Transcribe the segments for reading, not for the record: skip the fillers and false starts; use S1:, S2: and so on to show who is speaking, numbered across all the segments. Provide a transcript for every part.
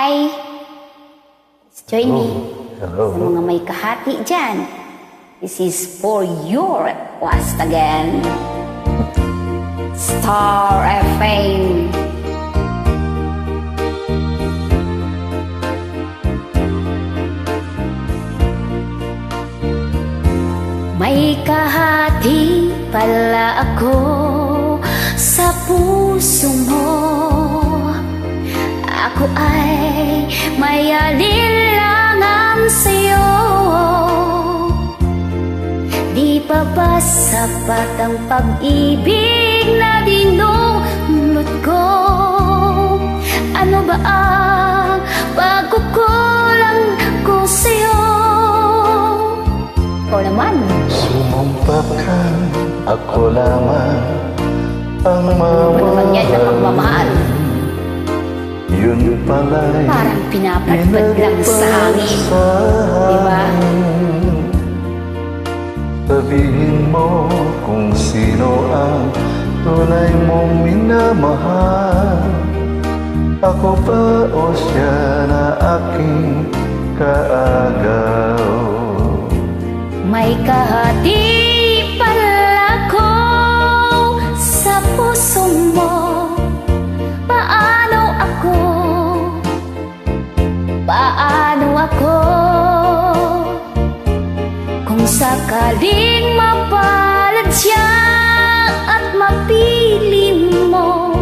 S1: Hi! Join me.
S2: Hello.
S1: Sa mga may kahati dyan, this is for your request again. Star FM. May kahati pala ako sa puso mo. Ako ay may alinlangan sa'yo. Di pa ba sapat ang pag-ibig na dinulot ko? Ano ba ang pagkukulang ko sa'yo? Ikaw naman.
S2: Sumumpa ka, ako lamang ang
S1: Ano naman yan na pagmamahal?
S2: Yun pala'y
S1: Parang pinapadpad lang sa hangin. Diba?
S2: Sabihin mo kung sino ang tunay mong minamahal. Ako ba o siya na aking kaagaw?
S1: May kahati pala ko sa puso mo. Paano ako? Paano ako? Kung sakaling mapalad siya at mapili mo,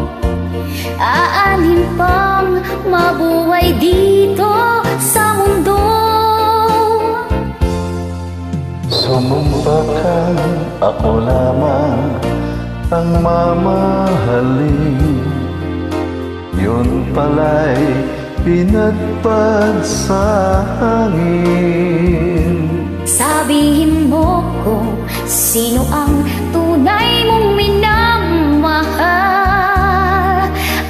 S1: aanin pang mabuhay dito sa mundo.
S2: Sumumpa ka, ako lamang ang mamahalin. Yun pala'y pinagpad sa hangin.
S1: Sabihin mo kung sino ang tunay mong minamahal.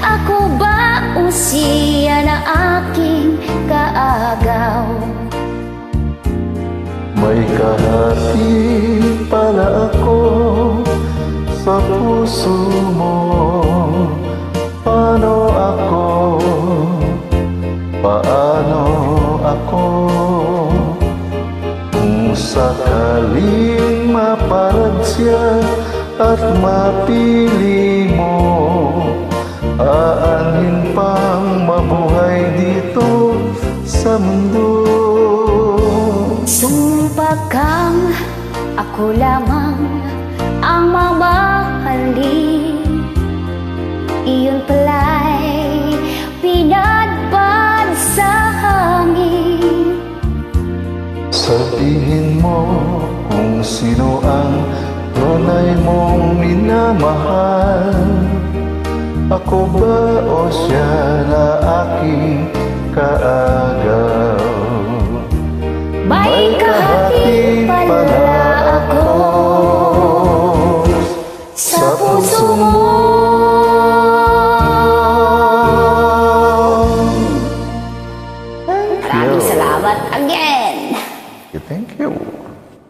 S1: Ako ba o siya na aking kaagaw?
S2: May kahati pala ako sa puso mo. Paano ako? Paano ako? Kung sakaling maparad siya at mapili mo, aanin pang mabuhay dito sa mundo.
S1: Sumpa kang ako lamang ang mamahalin. Iyon pala'y pinadpad sa hangin.
S2: Sabihin mo kung sino ang tunay mong minamahal. Ako ba o siya na